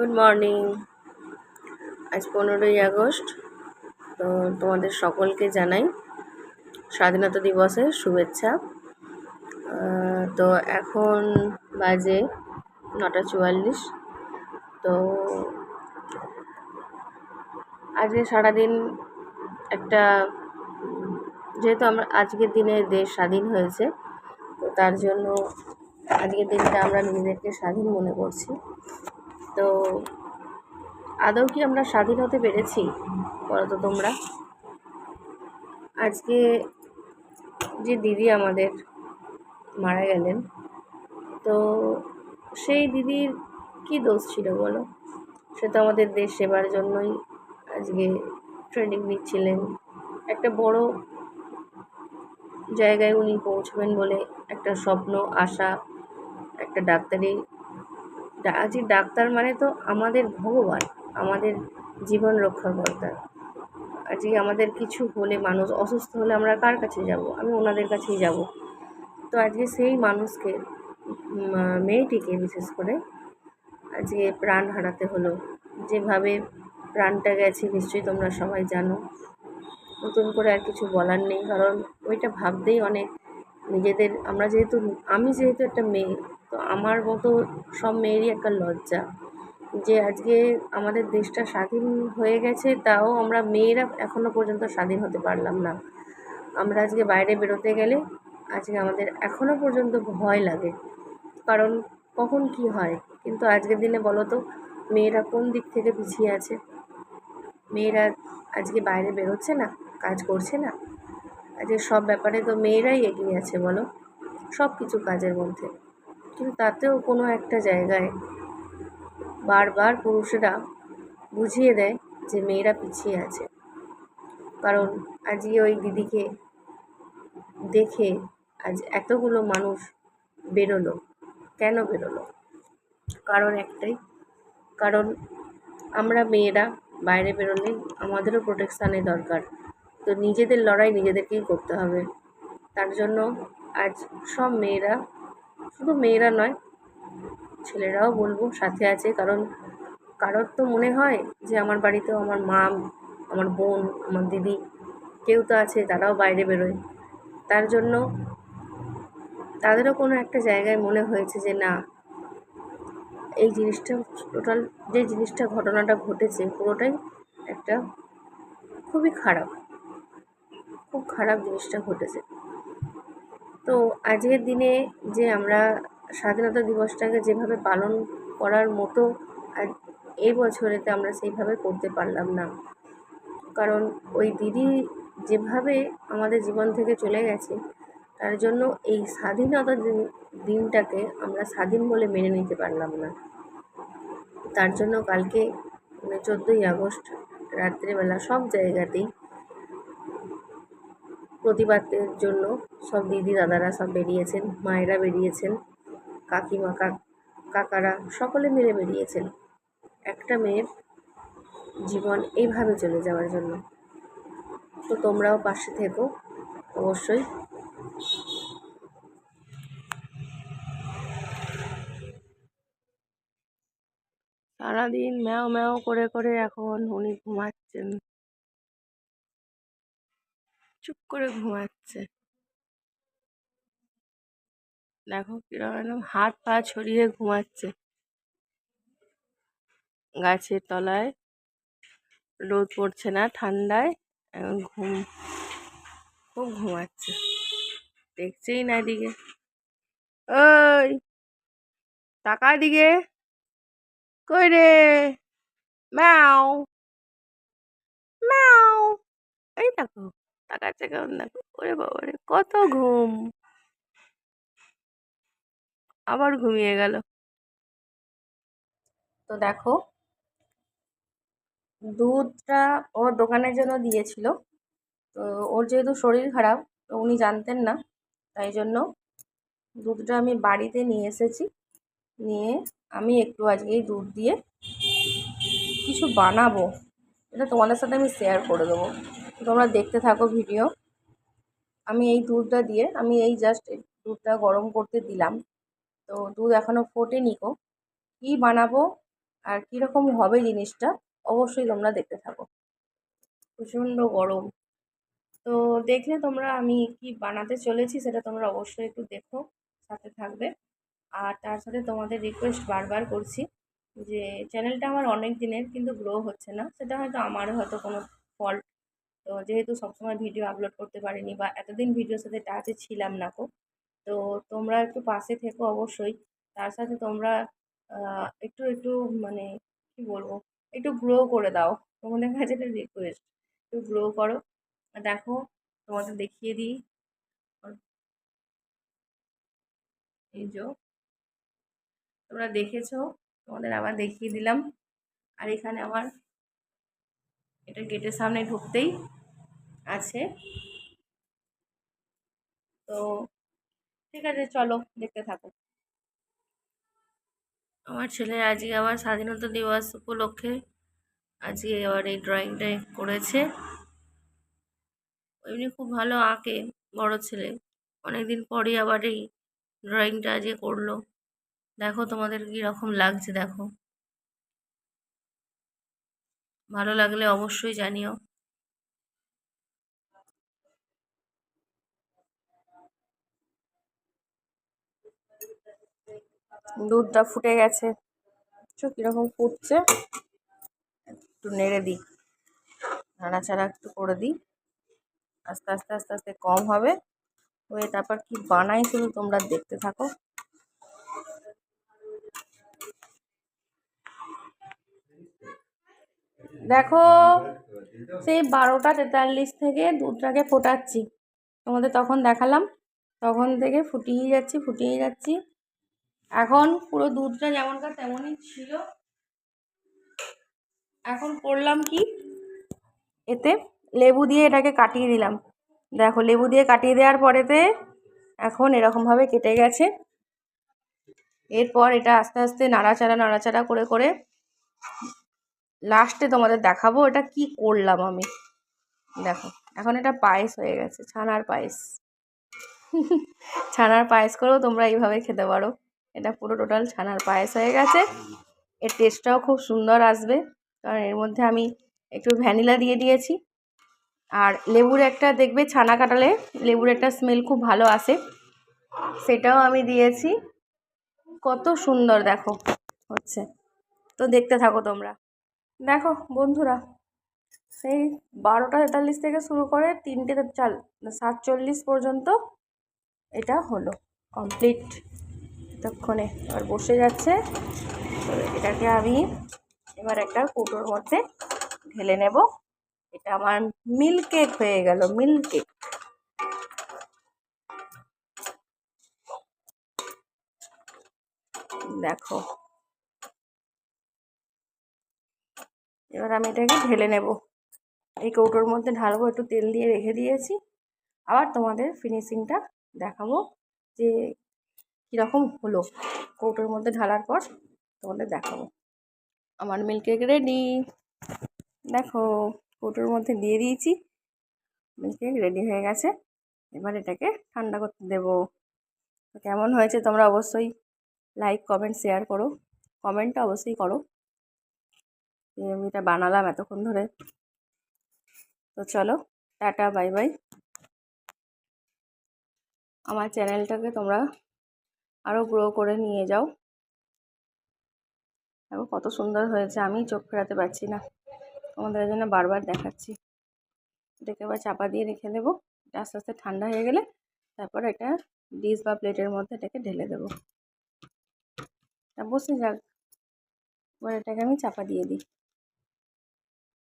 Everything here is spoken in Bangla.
Good morning. আজ 15ই আগস্ট। তো তোমাদের সকলকে জানাই স্বাধীনতা দিবসের শুভেচ্ছা। তো এখন বাজে 9:44। তো আজকে সারাদিন একটা যেহেতু আমরা আজকের দিনে দেশ স্বাধীন হয়েছে, তো তার জন্য আজকের দিনটা আমরা নিজেদেরকে স্বাধীন মনে করছি। তো আদৌ কি আমরা স্বাধীন হতে পেরেছি বলো তো তোমরা? আজকে যে দিদি আমাদের মারা গেলেন, তো সেই দিদির কি দোষ ছিল বলো? সে তো আমাদের দেশ সেবার জন্যই আজকে ট্রেনিং নিচ্ছিলেন। একটা বড় জায়গায় উনি পৌঁছবেন বলে একটা স্বপ্ন, আশা, একটা ডাক্তারি। আজকে ডাক্তার মানে তো আমাদের ভগবান, আমাদের জীবন রক্ষাকর্তা। আজকে আমাদের কিছু হলে, মানুষ অসুস্থ হলে আমরা কার কাছে যাব? আমি ওনাদের কাছেই যাব। তো আজকে সেই মানুষকে, মেয়েটিকে বিশেষ করে আজকে প্রাণ হারাতে হলো। যেভাবে প্রাণটা গেছে নিশ্চয়ই তোমরা সবাই জানো। নতুন করে আর কিছু বলার নেই, কারণ ওইটা ভাবতেই অনেক নিজেদের, আমি যেহেতু একটা মেয়ে, তো আমার মতো সব মেয়েরই একটা লজ্জা যে আজকে আমাদের দেশটা স্বাধীন হয়ে গেছে, তাও আমরা মেয়েরা এখনও পর্যন্ত স্বাধীন হতে পারলাম না। আমরা আজকে বাইরে বেরোতে গেলে আজকে আমাদের এখনও পর্যন্ত ভয় লাগে, কারণ কখন কি হয়। কিন্তু আজকের দিনে বলো তো, মেয়েরা কোন দিক থেকে পিছিয়ে আছে? মেয়েরা আজকে বাইরে বেরোচ্ছে না, কাজ করছে না। আজকে সব ব্যাপারে তো মেয়েরাই এগিয়ে আছে বলো, সব কিছু কাজের মধ্যে। কিন্তু তাতেও কোনো একটা জায়গায় বারবার পুরুষেরা বুঝিয়ে দেয় যে মেয়েরা পিছিয়ে আছে। কারণ আজকে ওই দিদিকে দেখে আজ এতগুলো মানুষ বেরোলো। কেন বেরোলো? কারণ একটাই, কারণ আমরা মেয়েরা বাইরে বেরোলে আমাদেরও প্রোটেকশানের দরকার। তো নিজেদের লড়াই নিজেদেরকেই করতে হবে। তার জন্য আজ সব মেয়েরা, শুধু মেয়েরা নয়, ছেলেরাও বলবো সাথে আছে। কারণ কারোর তো মনে হয় যে আমার বাড়িতেও আমার মা, আমার বোন, আমার দিদি কেউ তো আছে, তারাও বাইরে বেরোয়। তার জন্য তাদেরও কোনো একটা জায়গায় মনে হয়েছে যে না, এই জিনিসটা টোটাল, যে জিনিসটা ঘটনাটা ঘটেছে পুরোটাই একটা খুবই খারাপ, খুব খারাপ জিনিসটা ঘটেছে। তো আজকের দিনে যে আমরা স্বাধীনতা দিবসটাকে যেভাবে পালন করার মতো এই বছরেতে আমরা সেইভাবে করতে পারলাম না। কারণ ওই দিদি যেভাবে আমাদের জীবন থেকে চলে গেছে, তার জন্য এই স্বাধীনতা দিনটাকে আমরা স্বাধীন বলে মেনে নিতে পারলাম না। তার জন্য কালকে 14ই আগস্ট রাত্রেবেলা সব জায়গাতেই প্রতিবাদের জন্য সব দিদি দাদারা সব বেরিয়েছেন, মায়েরা বেরিয়েছেন, কাকিমা কাকারা সকলে মিলে বেরিয়েছেন একটা মেয়ের জীবন এইভাবে চলে যাওয়ার জন্য। তো তোমরাও পাশে থেকো অবশ্যই। সারাদিন ম্যাও ম্যাও করে করে এখন উনি ঘুমাচ্ছেন, চুপ করে ঘুমাচ্ছে। দেখো কিরকম হাত পা ছড়িয়ে ঘুমাচ্ছে গাছের তলায়, রোদ পড়ছে না, ঠান্ডায় এখন খুব ঘুমাচ্ছে। দেখছেই না এদিকে, ওই টাকা দিকে, কই রে, ম্যাও ম্যাও। এই দেখো তাকাচ্ছে কেমন, দেখো, ওরে বাবা রে, কত ঘুম, আবার ঘুমিয়ে গেল। তো দেখো, দুধটা ওর দোকানের জন্য দিয়েছিল। তো ওর যেহেতু শরীর খারাপ, তো উনি জানতেন না, তাই জন্য দুধটা আমি বাড়িতে নিয়ে এসেছি। নিয়ে আমি একটু আজকে এই দুধ দিয়ে কিছু বানাবো, এটা তোমাদের সাথে আমি শেয়ার করে দেবো। তোমরা দেখতে থাকো ভিডিও। আমি এই দুধটা দিয়ে, আমি এই জাস্ট দুধটা গরম করতে দিলাম, তো দুধ এখনও ফোটেনি গো। কী বানাবো আর কীরকম হবে জিনিসটা অবশ্যই তোমরা দেখতে থাকো। প্রচণ্ড গরম, তো দেখলে তোমরা আমি কি বানাতে চলেছি সেটা তোমরা অবশ্যই একটু দেখো, সাথে থাকবে। আর তার সাথে তোমাদের রিকোয়েস্ট বারবার করছি যে চ্যানেলটা আমার অনেক দিনের কিন্তু গ্রো হচ্ছে না, সেটা হয়তো আমার হয়তো কোনো ফল্ট। তো যেহেতু সবসময় ভিডিও আপলোড করতে পারিনি বা এতদিন ভিডিওর সাথে টাচে ছিলাম না কো, তো তোমরা একটু পাশে থেকো অবশ্যই। তার সাথে তোমরা একটু একটু মানে কি বলবো, একটু গ্রো করে দাও, তোমাদের কাছে একটা রিকোয়েস্ট, একটু গ্রো করো। দেখো, তোমাদের দেখিয়ে দিই, এই যে তোমরা দেখেছো, তোমাদের আবার দেখিয়ে দিলাম। আর এখানে আমার এটা গেটের সামনে ঢুকতেই আছে। তো ঠিক আছে, চলো দেখতে থাকো। আমার ছেলে আজকে আবার স্বাধীনতা দিবস উপলক্ষে আজকে আবার এই ড্রয়িংটা করেছে। এমনি খুব ভালো আঁকে বড় ছেলে, অনেকদিন পরই আবার এই ড্রয়িংটা আজকে করলো। দেখো তোমাদের কীরকম লাগছে, দেখো ভালো লাগলে অবশ্যই জানিও। দুধটা ফুটে গেছে, কীরকম ফুটছে, একটু নেড়ে দিই, নাড়াচাড়া একটু করে দিই, আস্তে আস্তে আস্তে আস্তে কম হবে, হয়ে তারপর কি বানাই শুধু তোমরা দেখতে থাকো। দেখো, সেই 12:43 থেকে দুধটাকে ফোটাচ্ছি, তোমাদের তখন দেখালাম, তখন থেকে ফুটিয়ে যাচ্ছি। এখন পুরো দুধটা যেমনকার তেমনই ছিল। এখন করলাম কি, এতে লেবু দিয়ে এটাকে কাটিয়ে দিলাম। দেখো, লেবু দিয়ে কাটিয়ে দেওয়ার পরেতে এখন এরকমভাবে কেটে গেছে। এরপর এটা আস্তে আস্তে নাড়াচাড়া করে করে লাস্টে তোমাদের দেখাবো এটা কি করলাম আমি। দেখো, এখন এটা পায়েস হয়ে গেছে, ছানার পায়েস। ছানার পায়েস করেও তোমরা এইভাবে খেতে পারো। এটা পুরো টোটাল ছানার পায়েস হয়ে গেছে। এর টেস্টটাও খুব সুন্দর আসবে, কারণ এর মধ্যে আমি একটু ভ্যানিলা দিয়ে দিয়েছি। আর লেবুর একটা দেখবে, ছানা কাটালে লেবুর একটা স্মেল খুব ভালো আসে, সেটাও আমি দিয়েছি। কত সুন্দর দেখো হচ্ছে, তো দেখতে থাকো তোমরা। দেখো বন্ধুরা, সেই 12:43 থেকে শুরু করে 3:47 পর্যন্ত এটা হলো কমপ্লিট। ততক্ষণে আর বসে যাচ্ছে, এটাকে আমি এবার একটা কৌটোর মধ্যে ঢেলে নেব। এটা আমার মিল্ক কেক হয়ে গেল, মিল্ক কেক। দেখো, এবার আমি এটাকে ঢেলে নেব, এই কৌটোর মধ্যে ঢালবো, একটু তেল দিয়ে রেখে দিয়েছি। আবার তোমাদের ফিনিশিংটা দেখাবো যে কীরকম হলো, কৌটোর মধ্যে ঢালার পর তোমাদের দেখাবো। আমার মিল্ক কেক রেডি, দেখো কৌটোর মধ্যে দিয়ে দিয়েছি, মিল্ক কেক রেডি হয়ে গেছে। এবার এটাকে ঠান্ডা করতে দেবো। কেমন হয়েছে তোমরা অবশ্যই লাইক কমেন্ট শেয়ার করো, কমেন্টটা অবশ্যই করো যে আমি এটা বানালাম এতক্ষণ ধরে। তো চলো, টাটা, বাই বাই। আমার চ্যানেলটাকে তোমরা আরও গ্রো করে নিয়ে যাও। দেখো কত সুন্দর হয়েছে, আমি চোখ ফেরাতে পারছি না, তোমাদের জন্য বারবার দেখাচ্ছি। এটাকে আবার চাপা দিয়ে রেখে দেবো, এটা আস্তে আস্তে ঠান্ডা হয়ে গেলে তারপর এটা ডিশ বা প্লেটের মধ্যে এটাকে ঢেলে দেবো। বসে যাক, এবার এটাকে আমি চাপা দিয়ে দিই।